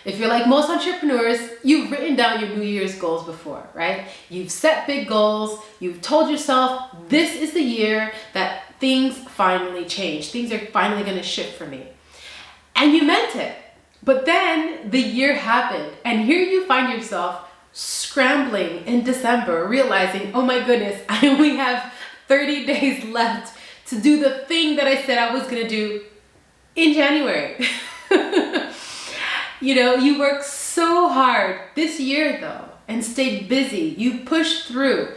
If you're like most entrepreneurs, you've written down your New Year's goals before, right? You've set big goals. You've told yourself, this is the year that things finally change. Things are finally going to shift for me. And you meant it. But then the year happened. And here you find yourself scrambling in December, realizing, oh my goodness, I only have 30 days left to do the thing that I said I was going to do in January. You know, you worked so hard this year though and stayed busy. You pushed through.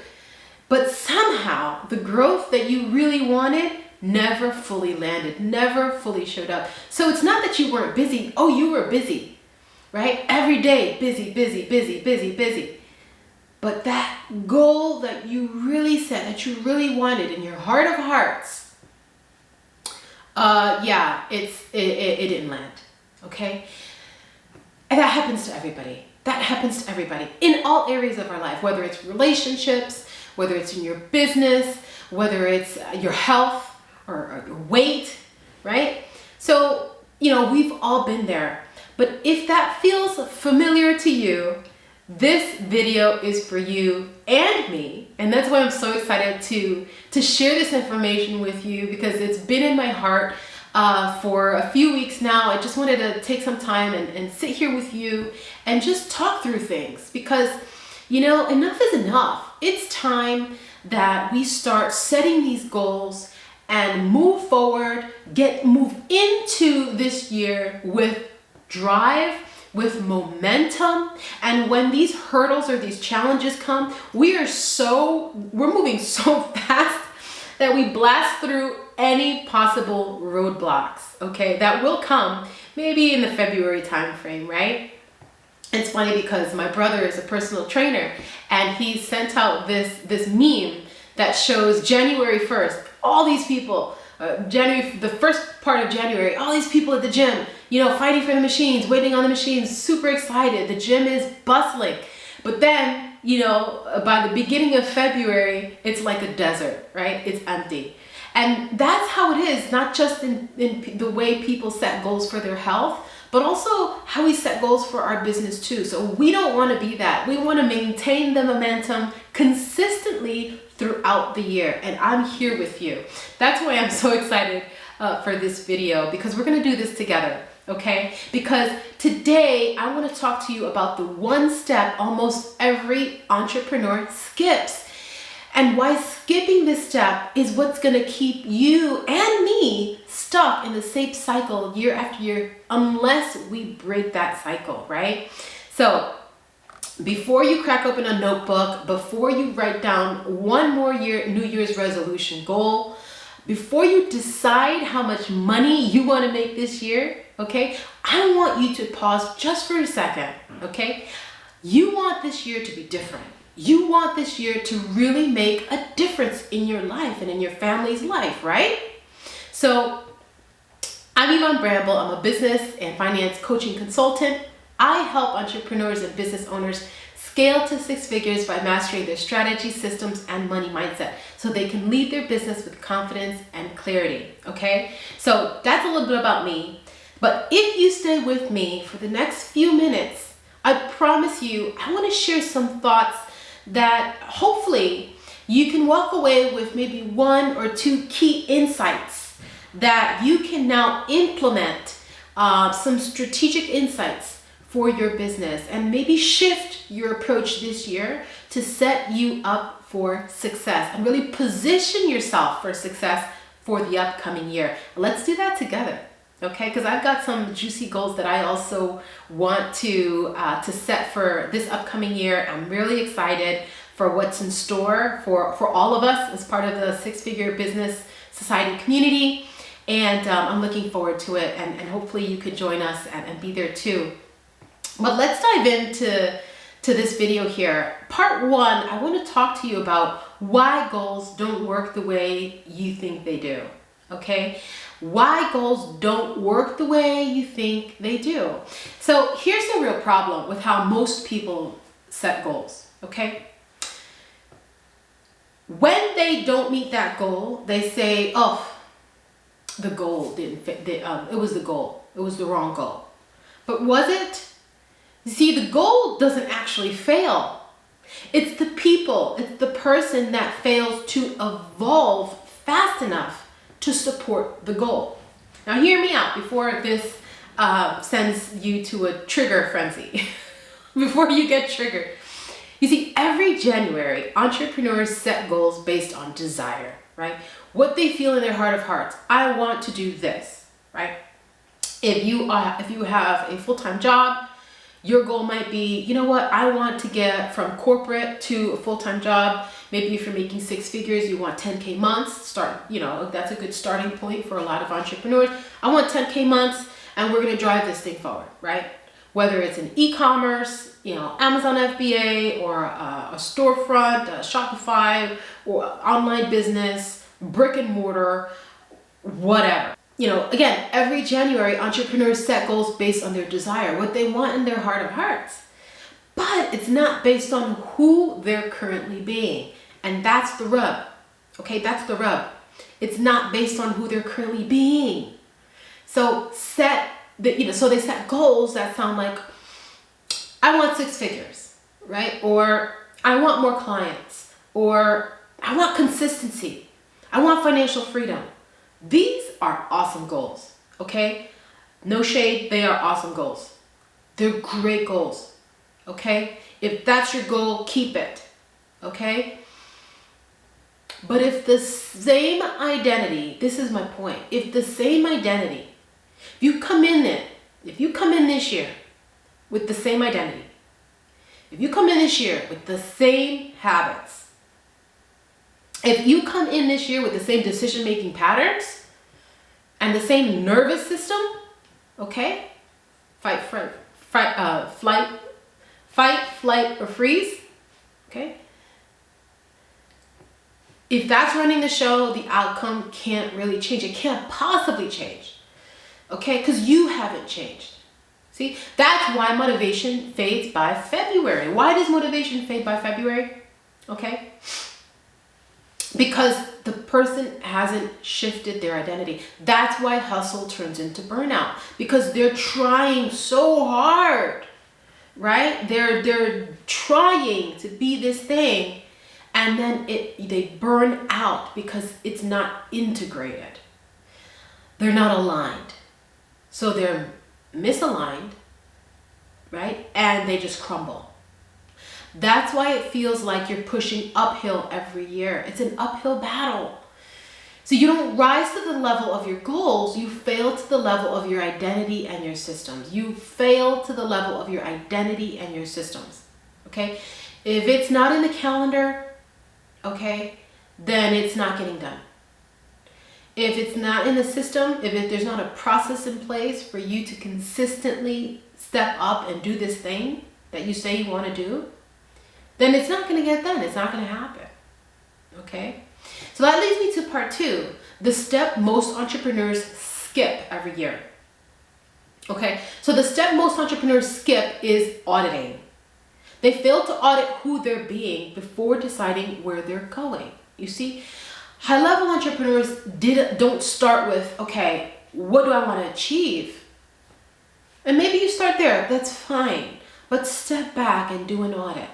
But somehow the growth that you really wanted never fully landed, never fully showed up. So it's not that you weren't busy. Oh, you were busy, right? Every day, busy, busy, busy, busy, busy. But that goal that you really set, that you really wanted in your heart of hearts, it didn't land, okay? And that happens to everybody. That happens to everybody in all areas of our life, whether it's relationships, whether it's in your business, whether it's your health or your weight, right? So, you know, we've all been there. But if that feels familiar to you, this video is for you and me. And that's why I'm so excited to share this information with you, because it's been in my heart for a few weeks now. I just wanted to take some time and sit here with you and just talk through things, because, you know, enough is enough. It's time that we start setting these goals and move forward, move into this year with drive, with momentum. And when these hurdles or these challenges come, we're moving so fast that we blast through any possible roadblocks, okay, that will come maybe in the February timeframe, right? It's funny because my brother is a personal trainer, and he sent out this meme that shows January 1st, all these people, the first part of January, all these people at the gym, you know, fighting for the machines, waiting on the machines, super excited. The gym is bustling. But then, you know, by the beginning of February, it's like a desert, right? It's empty. And that's how it is, not just in the way people set goals for their health, but also how we set goals for our business too. So we don't want to be that. We want to maintain the momentum consistently throughout the year. And I'm here with you. That's why I'm so excited for this video, because we're going to do this together. Okay? Because today I want to talk to you about the one step almost every entrepreneur skips, and why skipping this step is what's going to keep you and me stuck in the same cycle year after year, unless we break that cycle, right? So before you crack open a notebook, before you write down one more New Year's resolution goal, before you decide how much money you want to make this year, okay, I want you to pause just for a second, okay? You want this year to be different. You want this year to really make a difference in your life and in your family's life, right? So I'm Yvonne Bramble. I'm a business and finance coaching consultant. I help entrepreneurs and business owners scale to six figures by mastering their strategy, systems, and money mindset so they can lead their business with confidence and clarity, okay? So that's a little bit about me. But if you stay with me for the next few minutes, I promise you, I want to share some thoughts that hopefully you can walk away with maybe one or two key insights that you can now implement, some strategic insights for your business, and maybe shift your approach this year to set you up for success and really position yourself for success for the upcoming year. Let's do that together. Okay, because I've got some juicy goals that I also want to set for this upcoming year. I'm really excited for what's in store for all of us as part of the Six Figure Business Society community. And I'm looking forward to it, and hopefully you could join us and be there too. But let's dive into this video here. Part one, I want to talk to you about why goals don't work the way you think they do. Okay? Why goals don't work the way you think they do. So here's the real problem with how most people set goals, okay? When they don't meet that goal, they say, oh, the goal didn't fit. It was the goal. It was the wrong goal. But was it? You see, the goal doesn't actually fail. It's the people, it's the person that fails to evolve fast enough to support the goal. Now hear me out before this sends you to a trigger frenzy, before you get triggered. You see, every January, entrepreneurs set goals based on desire, right? What they feel in their heart of hearts. I want to do this, right? If you have a full-time job, your goal might be, you know what, I want to get from corporate to a full-time job. Maybe if you're making 6 figures, you want 10K months. Start, that's a good starting point for a lot of entrepreneurs. I want 10K months and we're going to drive this thing forward, right? Whether it's in e-commerce, Amazon FBA, or a storefront, a Shopify, or online business, brick and mortar, whatever. Again, every January, entrepreneurs set goals based on their desire, what they want in their heart of hearts. But it's not based on who they're currently being. And that's the rub. Okay, that's the rub. It's not based on who they're currently being. So they set goals that sound like, I want 6 figures, right? Or I want more clients, or I want consistency. I want financial freedom. These are awesome goals, okay? No shade, they are awesome goals. They're great goals, okay? If that's your goal, keep it, okay? But if the same identity, this is my point, if the same identity, if you come in this year with the same identity, if you come in this year with the same habits, if you come in this year with the same decision-making patterns and the same nervous system, okay? Fight, flight, or freeze, okay? If that's running the show, the outcome can't really change. It can't possibly change, okay? Because you haven't changed. See, that's why motivation fades by February. Why does motivation fade by February? Okay? Because the person hasn't shifted their identity. That's why hustle turns into burnout. Because they're trying so hard, right? They're trying to be this thing, and then they burn out because it's not integrated. They're not aligned. So they're misaligned, right? And they just crumble. That's why it feels like you're pushing uphill every year. It's an uphill battle. So you don't rise to the level of your goals, you fail to the level of your identity and your systems. You fail to the level of your identity and your systems, okay? If it's not in the calendar, okay, then it's not getting done. If it's not in the system, if there's not a process in place for you to consistently step up and do this thing that you say you want to do, then it's not going to get done. It's not going to happen. Okay? So that leads me to part 2, the step most entrepreneurs skip every year. Okay? So the step most entrepreneurs skip is auditing. They fail to audit who they're being before deciding where they're going. You see, high-level entrepreneurs don't start with, okay, what do I want to achieve? And maybe you start there, that's fine. But step back and do an audit.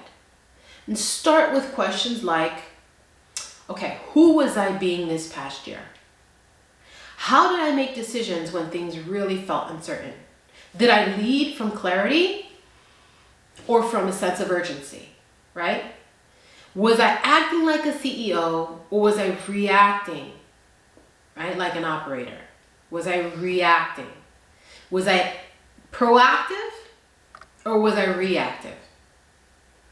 And start with questions like, okay, who was I being this past year? How did I make decisions when things really felt uncertain? Did I lead from clarity or from a sense of urgency, right? Was I acting like a CEO, or was I reacting, right, like an operator? Was I reacting? Was I proactive, or was I reactive,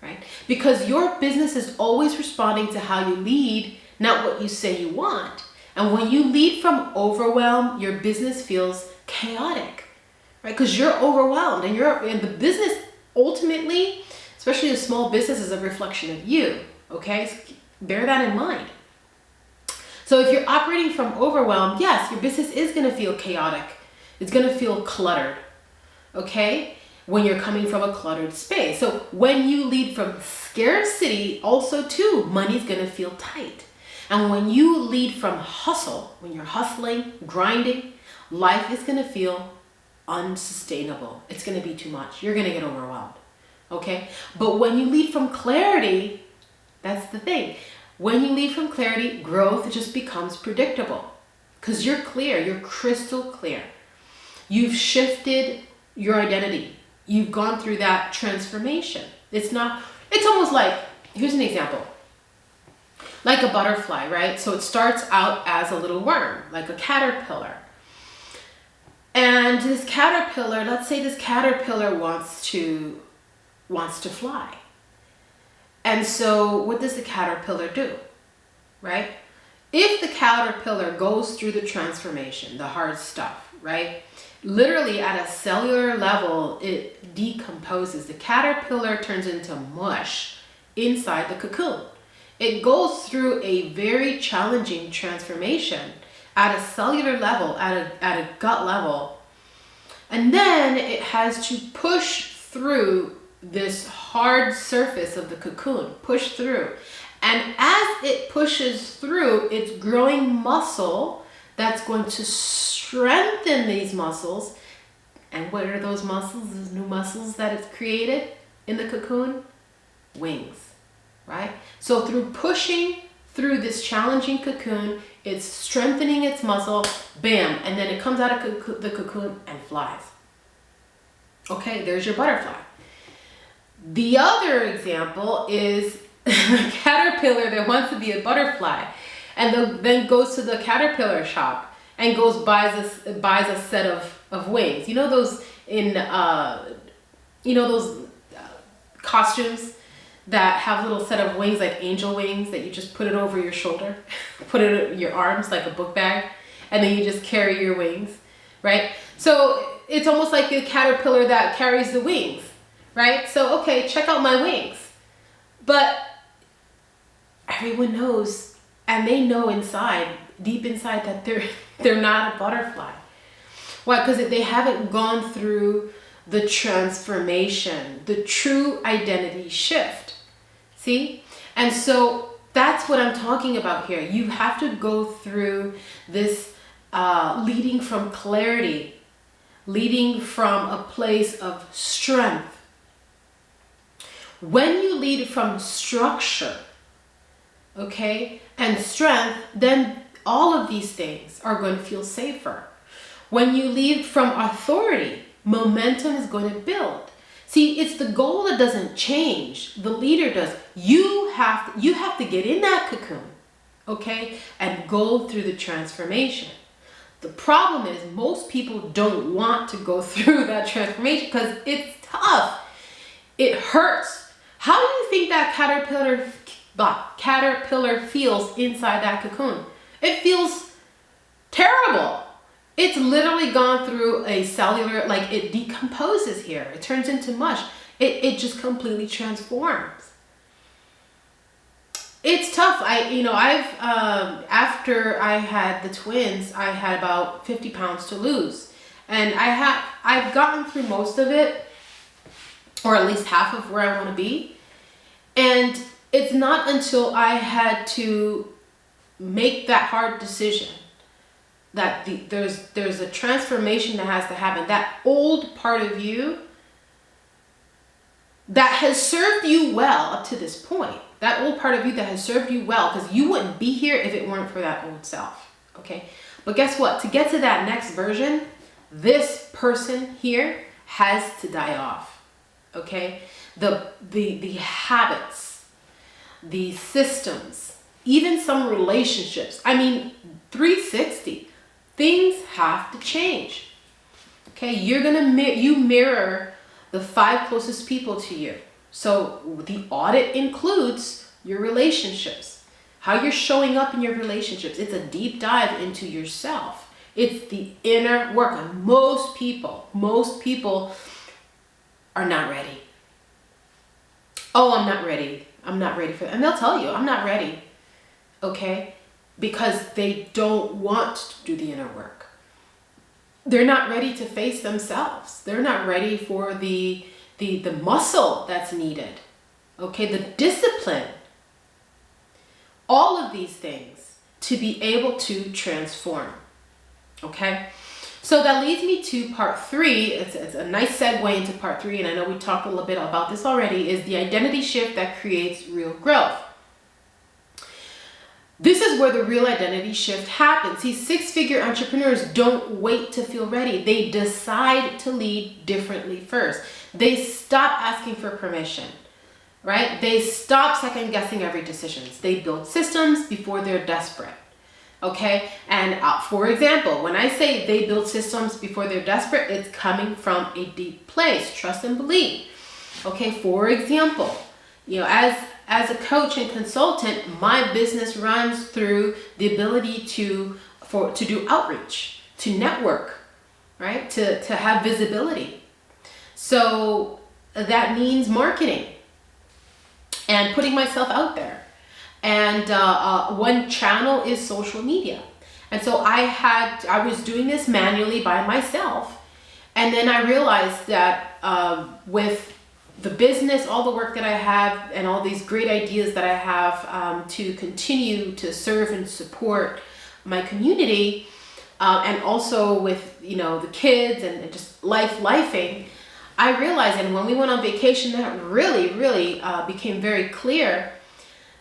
right? Because your business is always responding to how you lead, not what you say you want. And when you lead from overwhelm, your business feels chaotic, right? Because you're overwhelmed, and the business ultimately, especially a small business, is a reflection of you. Okay, so bear that in mind. So if you're operating from overwhelm, yes, your business is going to feel chaotic. It's going to feel cluttered. Okay, when you're coming from a cluttered space. So when you lead from scarcity, also too, money's going to feel tight. And when you lead from hustle, when you're hustling, grinding, life is going to feel unsustainable. It's going to be too much. You're going to get overwhelmed. Okay? But when you lead from clarity, that's the thing. When you lead from clarity, growth just becomes predictable. Because you're clear. You're crystal clear. You've shifted your identity. You've gone through that transformation. It's almost like, here's an example. Like a butterfly, right? So it starts out as a little worm, like a caterpillar. And this caterpillar, let's say this caterpillar wants to fly. And so what does the caterpillar do, right? If the caterpillar goes through the transformation, the hard stuff, right? Literally at a cellular level, it decomposes. The caterpillar turns into mush inside the cocoon. It goes through a very challenging transformation at a cellular level, at a gut level. And then it has to push through this hard surface of the cocoon, push through. And as it pushes through, it's growing muscle that's going to strengthen these muscles. And what are those muscles, those new muscles that it's created in the cocoon? Wings, right? So through pushing through this challenging cocoon, it's strengthening its muscle, bam, and then it comes out of the cocoon and flies. Okay, there's your butterfly. The other example is a caterpillar that wants to be a butterfly, and then goes to the caterpillar shop and buys a set of wings. You know those costumes that have a little set of wings, like angel wings, that you just put it over your shoulder, put it in your arms like a book bag, and then you just carry your wings, right? So it's almost like a caterpillar that carries the wings, right? So, okay, check out my wings. But everyone knows, and they know inside, deep inside, that they're not a butterfly. Why? Because they haven't gone through the transformation, the true identity shift. See? And so that's what I'm talking about here. You have to go through this leading from clarity, leading from a place of strength. When you lead from structure, okay, and strength, then all of these things are going to feel safer. When you lead from authority, momentum is going to build. See, it's the goal that doesn't change. The leader does. You have to get in that cocoon, okay, and go through the transformation. The problem is most people don't want to go through that transformation because it's tough. It hurts. How do you think that caterpillar feels inside that cocoon? It feels terrible. It's literally gone through a cellular, like it decomposes here. It turns into mush. It just completely transforms. It's tough. After I had the twins, I had about 50 pounds to lose. And I've gotten through most of it, or at least half of where I want to be. And it's not until I had to make that hard decision that there's a transformation that has to happen. That old part of you that has served you well up to this point, that old part of you that has served you well, because you wouldn't be here if it weren't for that old self, okay? But guess what? To get to that next version, this person here has to die off, okay? The habits, the systems, even some relationships. 360. Things have to change. Okay, you mirror the 5 closest people to you. So the audit includes your relationships, how you're showing up in your relationships. It's a deep dive into yourself. It's the inner work. And most people are not ready. Oh, I'm not ready. I'm not ready for it. And they'll tell you, I'm not ready. Okay? Because they don't want to do the inner work. They're not ready to face themselves. They're not ready for the muscle that's needed. Okay? The discipline. All of these things to be able to transform. Okay? So that leads me to part 3. It's a nice segue into part 3, and I know we talked a little bit about this already, is the identity shift that creates real growth. This is where the real identity shift happens. See, 6-figure entrepreneurs don't wait to feel ready. They decide to lead differently first. They stop asking for permission, right? They stop second guessing every decision. They build systems before they're desperate. Okay, and for example, when I say they build systems before they're desperate, it's coming from a deep place, trust and belief. Okay, for example, as a coach and consultant, my business runs through the ability to do outreach, to network, right? To have visibility. So that means marketing and putting myself out there. And one channel is social media. And so I was doing this manually by myself. And then I realized that with the business, all the work that I have, and all these great ideas that I have to continue to serve and support my community, and also with the kids and just lifing, I realized, and when we went on vacation, that really became very clear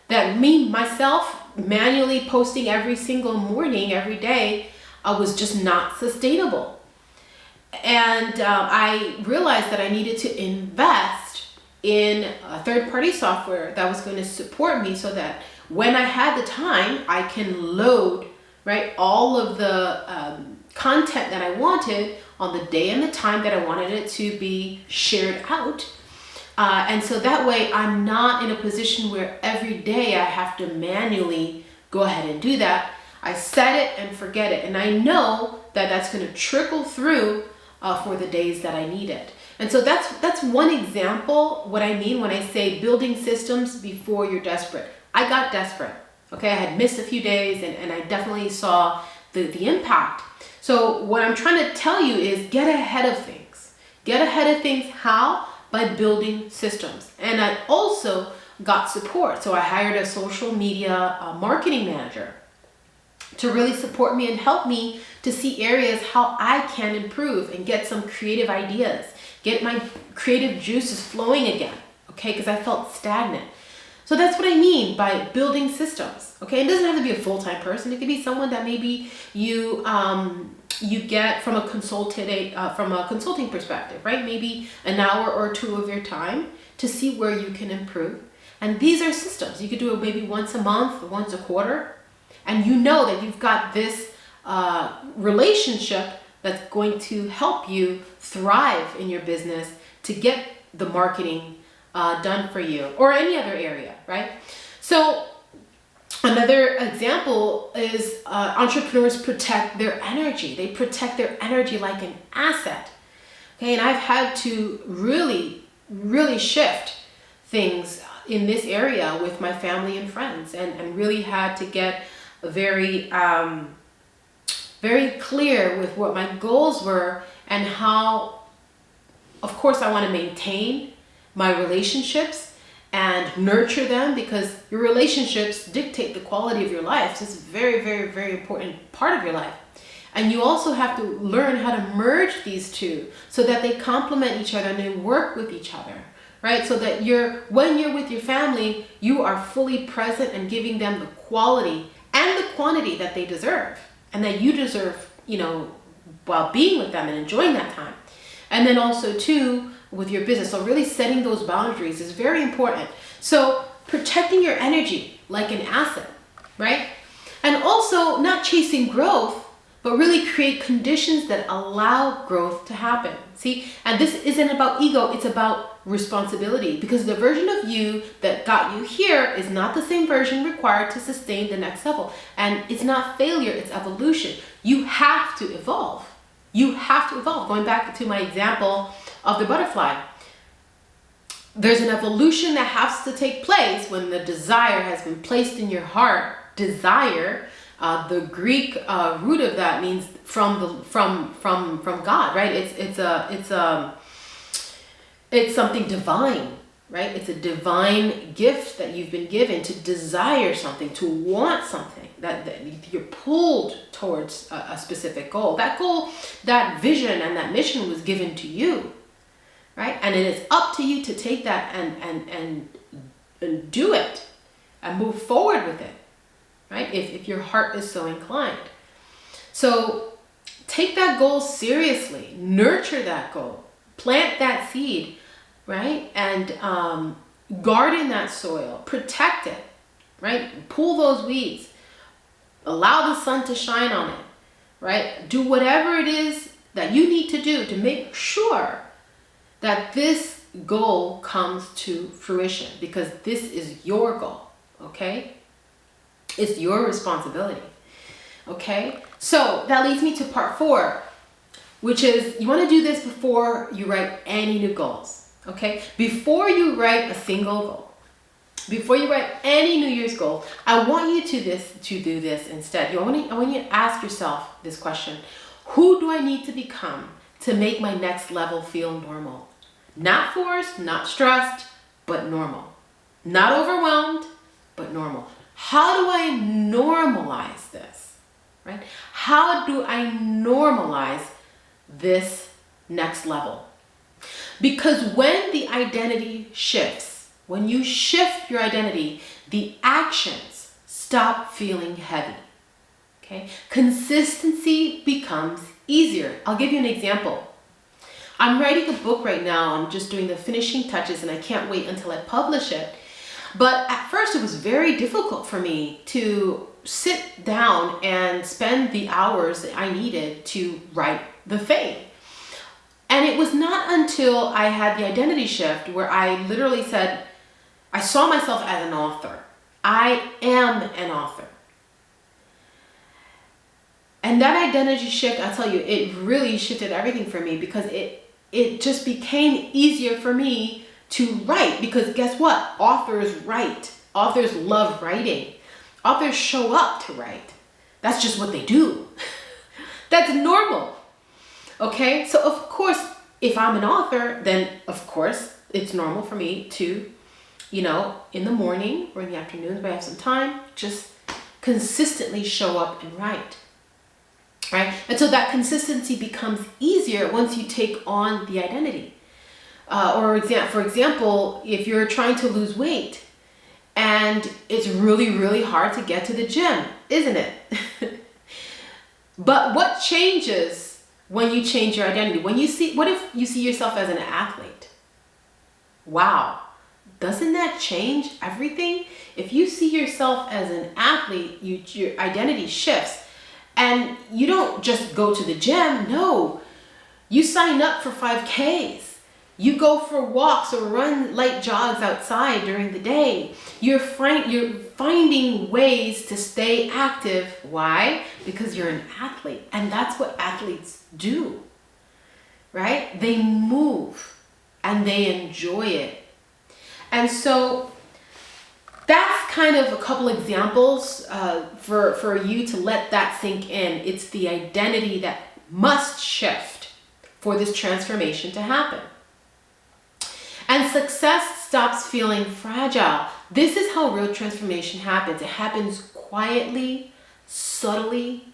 that myself manually posting every single morning, every day, was just not sustainable. And I realized that I needed to invest in a third-party software that was going to support me, so that when I had the time, I can load, right, all of the content that I wanted on the day and the time that I wanted it to be shared out. And so that way I'm not in a position where every day I have to manually go ahead and do that. I set it and forget it. And I know that that's going to trickle through for the days that I need it. And so that's one example, what I mean when I say building systems before you're desperate. I got desperate. Okay, I had missed a few days, and I definitely saw the impact. So what I'm trying to tell you is get ahead of things. Get ahead of things. How? By building systems. And I also got support. So I hired a social media marketing manager to really support me and help me to see areas how I can improve and get some creative ideas, get my creative juices flowing again, okay, because I felt stagnant. So that's what I mean by building systems, okay? It doesn't have to be a full-time person. It could be someone that maybe you get from a consulting perspective, right? Maybe an hour or 2 of your time to see where you can improve. And these are systems. You could do it maybe once a month, once a quarter, and you know that you've got this relationship that's going to help you thrive in your business to get the marketing done for you, or any other area, right? So another example is entrepreneurs protect their energy. They protect their energy like an asset. Okay, and I've had to really shift things in this area with my family and friends, and really had to get very clear with what my goals were, and how, of course, I want to maintain my relationships and nurture them, because your relationships dictate the quality of your life. So it's a very important part of your life. And you also have to learn how to merge these two so that they complement each other and they work with each other, right? So that when you're with your family, you are fully present and giving them the quality and the quantity that they deserve, and that you deserve, while being with them and enjoying that time. And then also too, with your business. So really setting those boundaries is very important. So protecting your energy like an asset, right? And also not chasing growth, but really create conditions that allow growth to happen. See, and this isn't about ego, it's about responsibility, because the version of you that got you here is not the same version required to sustain the next level. And it's not failure, it's evolution. You have to evolve. You have to evolve. Going back to my example of the butterfly, there's an evolution that has to take place when the desire has been placed in your heart. Desire, the Greek root of that means from God, right? It's something divine. right? It's a divine gift that you've been given to desire something, to want something, that you're pulled towards a specific goal. That goal, that vision and that mission was given to you, right? And it is up to you to take that and do it and move forward with it, right? If your heart is so inclined. So take that goal seriously, nurture that goal, plant that seed, right? And garden that soil, protect it, right? Pull those weeds, allow the sun to shine on it, right? Do whatever it is that you need to do to make sure that this goal comes to fruition, because this is your goal, okay? It's your responsibility, okay? So that leads me to part 4, which is you want to do this before you write any new goals, okay? Before you write a single goal, before you write any New Year's goal, I want you to do this instead. I want you to ask yourself this question: who do I need to become to make my next level feel normal? Not forced, not stressed, but normal. Not overwhelmed, but normal. How do I normalize this, right? How do I normalize this next level? Because when the identity shifts, when you shift your identity, the actions stop feeling heavy, okay? Consistency becomes easier. I'll give you an example. I'm writing a book right now. I'm just doing the finishing touches and I can't wait until I publish it. But at first it was very difficult for me to sit down and spend the hours that I needed to write the thing. And it was not until I had the identity shift where I literally said, I saw myself as an author. I am an author. And that identity shift, I'll tell you, it really shifted everything for me, because it just became easier for me to write. Because guess what? Authors write. Authors love writing. Authors show up to write. That's just what they do. That's normal. Okay? So of course, if I'm an author, then of course it's normal for me to, in the morning or in the afternoons when I have some time, just consistently show up and write. Right? And so that consistency becomes easier once you take on the identity. For example, if you're trying to lose weight and it's really, really hard to get to the gym, isn't it? But what changes when you change your identity? What if you see yourself as an athlete? Wow. Doesn't that change everything? If you see yourself as an athlete, your identity shifts. And you don't just go to the gym. No, you sign up for 5Ks. You go for walks or run light jogs outside during the day. You're finding ways to stay active. Why? Because you're an athlete. And that's what athletes do, right? They move and they enjoy it. And so that's kind of a couple examples for you to let that sink in. It's the identity that must shift for this transformation to happen. And success stops feeling fragile. This is how real transformation happens. It happens quietly, subtly,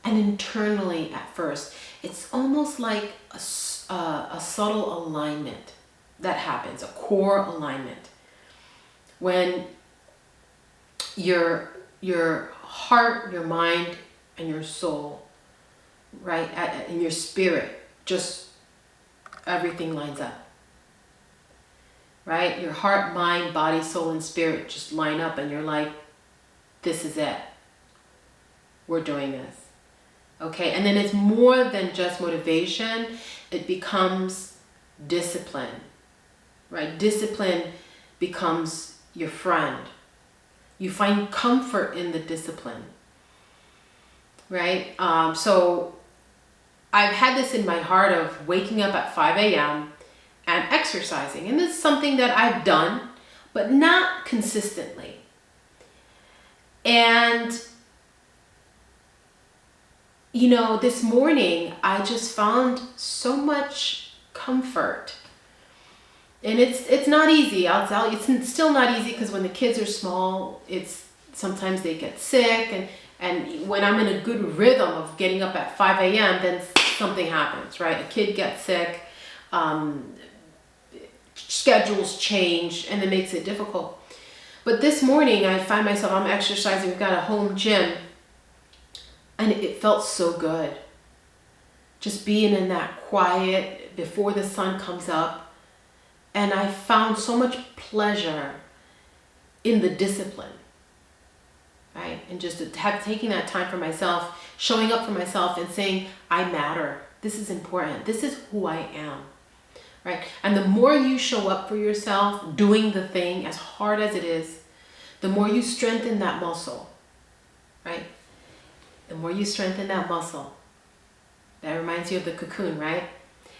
and internally at first. It's almost like a subtle alignment that happens, a core alignment. When your heart, your mind, and your soul, right, and your spirit, just everything lines up. Right? Your heart, mind, body, soul, and spirit just line up and you're like, this is it. We're doing this. Okay? And then it's more than just motivation. It becomes discipline. Right? Discipline becomes your friend. You find comfort in the discipline. Right? So I've had this in my heart of waking up at 5 a.m. and exercising. And this is something that I've done, but not consistently. And, this morning I just found so much comfort And it's not easy. I'll tell you, it's still not easy because when the kids are small, sometimes they get sick, and when I'm in a good rhythm of getting up at 5 a.m., then something happens, right? A kid gets sick, schedules change, and it makes it difficult. But this morning I find myself, I'm exercising, we've got a home gym, and it felt so good. Just being in that quiet before the sun comes up. And I found so much pleasure in the discipline, right? And just taking that time for myself, showing up for myself and saying, I matter. This is important. This is who I am, right? And the more you show up for yourself, doing the thing as hard as it is, the more you strengthen that muscle, right? The more you strengthen that muscle. That reminds you of the cocoon, right?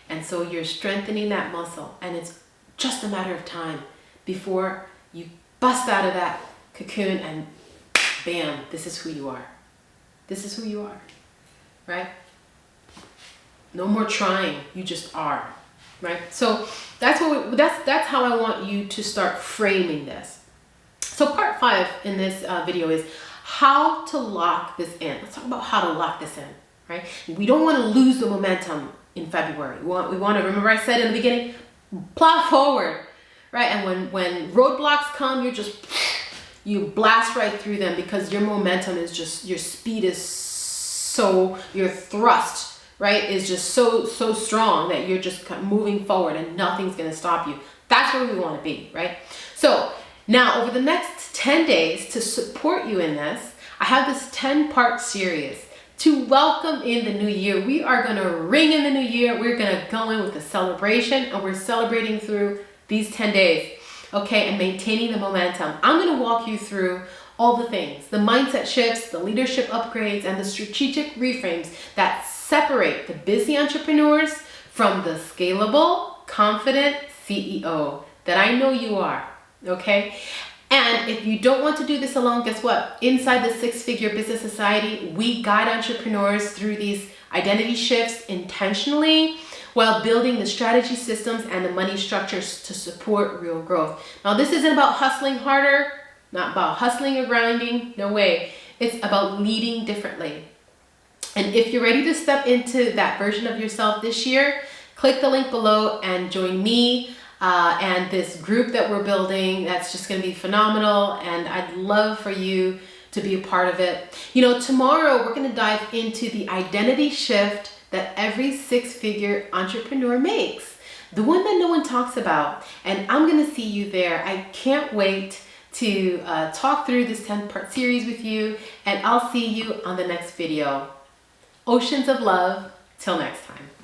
And so you're strengthening that muscle, and it's just a matter of time before you bust out of that cocoon and bam, this is who you are. This is who you are, right? No more trying, you just are, right? So that's how I want you to start framing this. So part 5 in this video is how to lock this in. Let's talk about how to lock this in, right? We don't want to lose the momentum in February. We want to, remember I said in the beginning, plow forward, right? And when roadblocks come, you blast right through them because your momentum is just, your speed is so, your thrust, right, is just so strong that you're just moving forward and nothing's going to stop you. That's where we want to be, right? So now over the next 10 days to support you in this, I have this 10-part series to welcome in the new year. We are going to ring in the new year. We're going to go in with a celebration, and we're celebrating through these 10 days, okay, and maintaining the momentum. I'm going to walk you through all the things, the mindset shifts, the leadership upgrades, and the strategic reframes that separate the busy entrepreneurs from the scalable, confident CEO that I know you are, okay? And if you don't want to do this alone, guess what? Inside the 6-Figure Business Society, we guide entrepreneurs through these identity shifts intentionally while building the strategy systems and the money structures to support real growth. Now, this isn't about hustling harder, not about hustling or grinding, no way. It's about leading differently. And if you're ready to step into that version of yourself this year, click the link below and join me and this group that we're building. That's just going to be phenomenal, and I'd love for you to be a part of it. You know, tomorrow we're going to dive into the identity shift that every 6-figure entrepreneur makes, the one that no one talks about, and I'm going to see you there. I can't wait to talk through this 10-part series with you, and I'll see you on the next video. Oceans of love. Till next time.